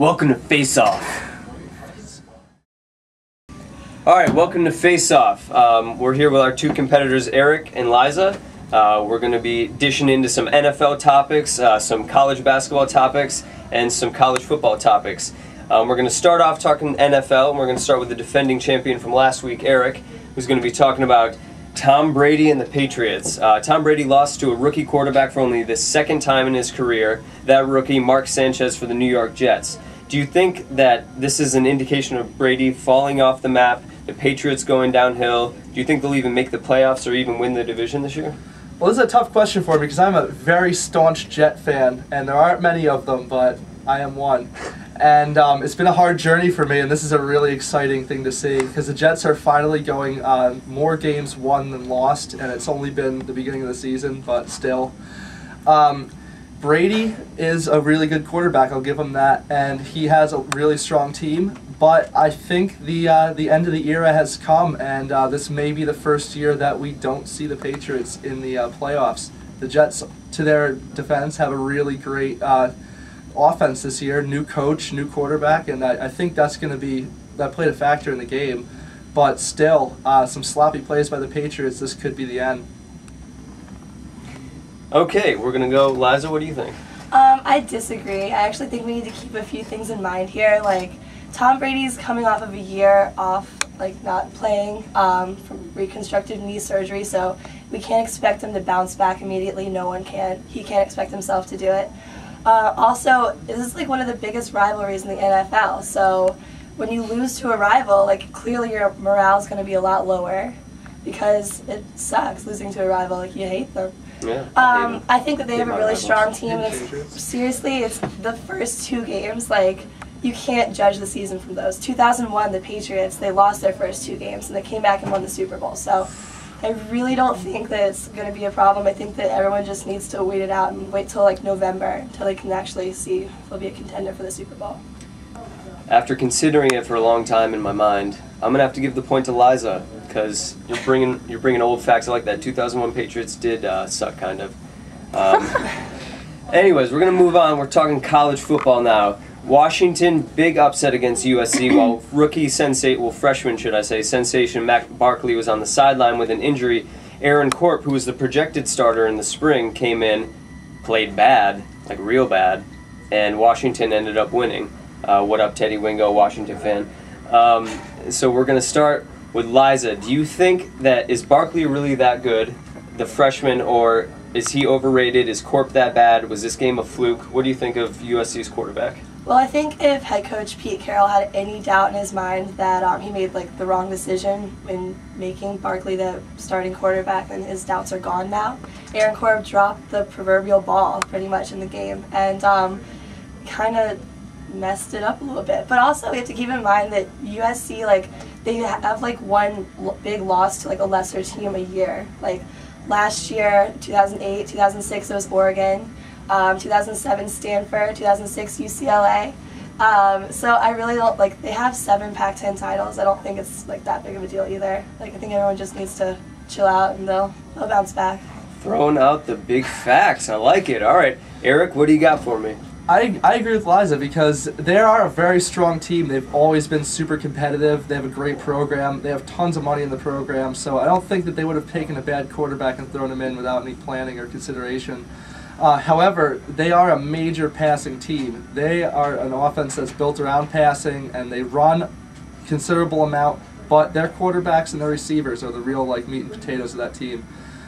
Welcome to Faceoff. Alright, welcome to Faceoff. We're here with our two competitors, Eric and Liza. We're going to be dishing into some NFL topics, some college basketball topics, and some college football topics. We're going to start off talking NFL, and we're going to start with the defending champion from last week, Eric, who's going to be talking about Tom Brady and the Patriots. Tom Brady lost to a rookie quarterback for only the second time in his career, that rookie, Mark Sanchez, for the New York Jets. Do you think that this is an indication of Brady falling off the map, the Patriots going downhill? Do you think they'll even make the playoffs or even win the division this year? Well, this is a tough question for me because I'm a very staunch Jet fan, and there aren't many of them, but I am one. And it's been a hard journey for me, and this is a really exciting thing to see because the Jets are finally going more games won than lost, and it's only been the beginning of the season, but still. Brady is a really good quarterback, I'll give him that, and he has a really strong team, but I think the end of the era has come, and this may be the first year that we don't see the Patriots in the playoffs. The Jets, to their defense, have a really great offense this year, new coach, new quarterback, and I think that played a factor in the game, but still, some sloppy plays by the Patriots, this could be the end. Okay, we're going to go. Liza, what do you think? I disagree. I actually think we need to keep a few things in mind here. Like, Tom Brady's coming off of a year off, like, not playing from reconstructive knee surgery, so we can't expect him to bounce back immediately. No one can. He can't expect himself to do it. Also, this is like one of the biggest rivalries in the NFL, so when you lose to a rival, like, clearly your morale is going to be a lot lower because it sucks losing to a rival. Like, you hate them. Yeah, I think that they have a really strong team. And seriously, it's the first two games. Like, you can't judge the season from those. 2001, the Patriots, they lost their first two games, and they came back and won the Super Bowl. So I really don't think that it's going to be a problem. I think that everyone just needs to wait it out and wait till like November until they can actually see if they'll be a contender for the Super Bowl. After considering it for a long time in my mind, I'm gonna have to give the point to Liza because you're bringing old facts. I like that. 2001 Patriots did suck, kind of. Anyways, we're gonna move on. We're talking college football now. Washington, big upset against USC. While freshman, should I say, sensation Mac Barkley was on the sideline with an injury. Aaron Corp, who was the projected starter in the spring, came in, played bad, like real bad, and Washington ended up winning. What up, Teddy Wingo, Washington fan? So we're going to start with Liza. Do you think that, is Barkley really that good, the freshman, or is he overrated? Is Corp that bad? Was this game a fluke? What do you think of USC's quarterback? Well, I think if head coach Pete Carroll had any doubt in his mind that he made like the wrong decision in making Barkley the starting quarterback, then his doubts are gone now. Aaron Corp dropped the proverbial ball pretty much in the game, and kind of messed it up a little bit. But also we have to keep in mind that USC, like, they have like one big loss to like a lesser team a year. Like last year, 2008, 2006 it was Oregon, 2007 Stanford, 2006 UCLA. So I really don't, like, they have 7 Pac-10 titles. I don't think it's like that big of a deal either. Like, I think everyone just needs to chill out and they'll bounce back. Throwing out the big facts. I like it. All right, Eric, what do you got for me? I agree with Liza because they are a very strong team. They've always been super competitive. They have a great program. They have tons of money in the program. So I don't think that they would have taken a bad quarterback and thrown him in without any planning or consideration. However, they are a major passing team. They are an offense that's built around passing, and they run considerable amount, but their quarterbacks and their receivers are the real like meat and potatoes of that team.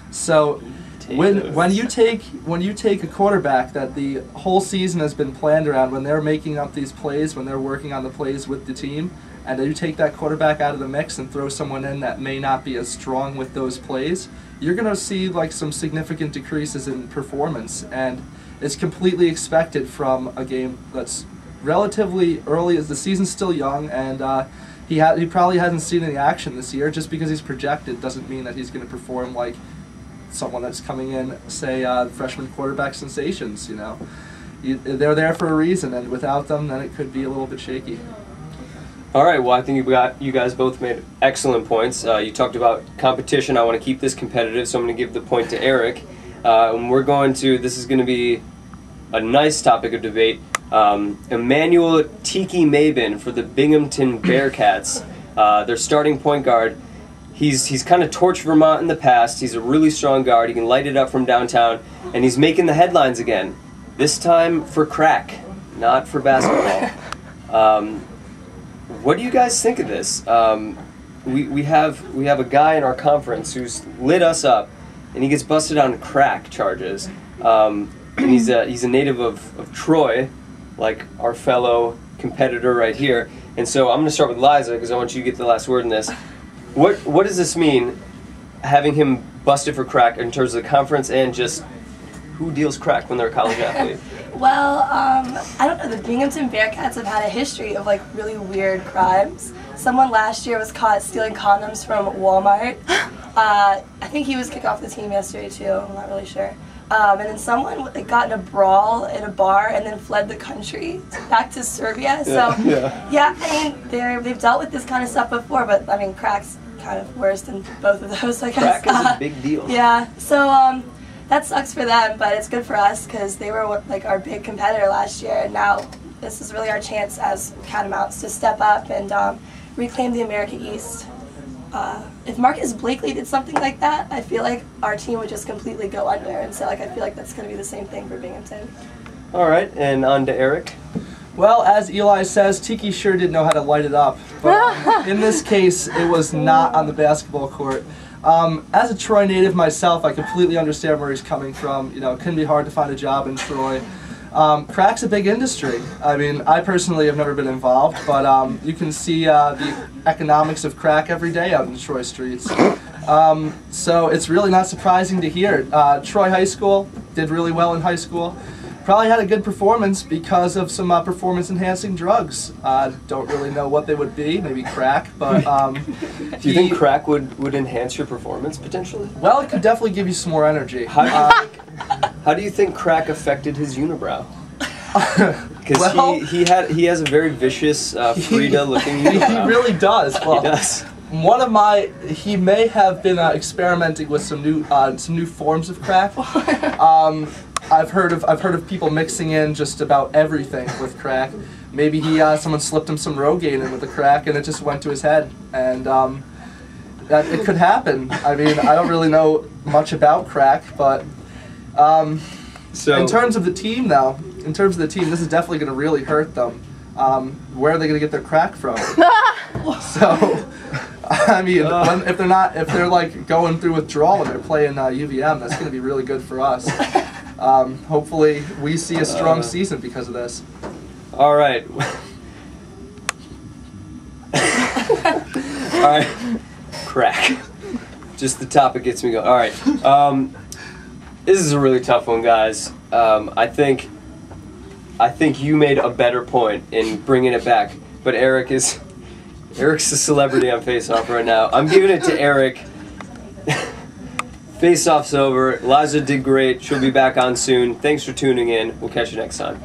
So when you take a quarterback that the whole season has been planned around, when they're making up these plays, when they're working on the plays with the team, and you take that quarterback out of the mix and throw someone in that may not be as strong with those plays, you're going to see like some significant decreases in performance, and it's completely expected from a game that's relatively early, as the season's still young, and he probably hasn't seen any action this year. Just because he's projected doesn't mean that he's going to perform like someone that's coming in, say, freshman quarterback sensations. You know, they're there for a reason, and without them, then it could be a little bit shaky. All right, well, I think you guys both made excellent points. You talked about competition. I want to keep this competitive, so I'm going to give the point to Eric. This is going to be a nice topic of debate. Emmanuel Tiki Mabin for the Binghamton Bearcats. Their starting point guard. He's kind of torched Vermont in the past. He's a really strong guard. He can light it up from downtown, and he's making the headlines again. This time for crack, not for basketball. What do you guys think of this? We have a guy in our conference who's lit us up, and he gets busted on crack charges. And he's a native of Troy, like our fellow competitor right here. And so I'm going to start with Liza because I want you to get the last word in this. What does this mean, having him busted for crack in terms of the conference and just who deals crack when they're a college athlete? Well, I don't know. The Binghamton Bearcats have had a history of like really weird crimes. Someone last year was caught stealing condoms from Walmart. I think he was kicked off the team yesterday too. I'm not really sure. And then someone got in a brawl in a bar and then fled the country back to Serbia. So yeah, I mean they've dealt with this kind of stuff before, but I mean crack's kind of worse than both of those, I guess. Crack is a big deal. Yeah. So that sucks for them, but it's good for us because they were like our big competitor last year, and now this is really our chance as Catamounts to step up and reclaim the America East. If Marcus Blakely did something like that, I feel like our team would just completely go under, and so like I feel like that's going to be the same thing for Binghamton. All right, and on to Eric. Well, as Eli says, Tiki sure did know how to light it up, but in this case, it was not on the basketball court. As a Troy native myself, I completely understand where he's coming from. You know, it can be hard to find a job in Troy. Crack's a big industry. I mean, I personally have never been involved, but you can see the economics of crack every day out in the Troy streets. So it's really not surprising to hear. Troy High School did really well in high school. Probably had a good performance because of some performance-enhancing drugs. Don't really know what they would be, maybe crack, but... Do you think crack would enhance your performance, potentially? Well, it could definitely give you some more energy. How do you think crack affected his unibrow? Because well, he has a very vicious, Frida-looking unibrow. He really does. Well, he does. He may have been experimenting with some new forms of crack. I've heard of people mixing in just about everything with crack. Maybe someone slipped him some Rogaine in with the crack and it just went to his head, and that it could happen. I mean, I don't really know much about crack, but so in terms of the team, this is definitely going to really hurt them. Where are they going to get their crack from? So, I mean, if they're like going through withdrawal when they're playing UVM, that's going to be really good for us. Hopefully, we see a strong season because of this. All right. All right. Crack. Just the topic gets me going. All right. This is a really tough one, guys. I think you made a better point in bringing it back, but Eric's a celebrity on Faceoff right now. I'm giving it to Eric. Faceoff's over. Liza did great. She'll be back on soon. Thanks for tuning in. We'll catch you next time.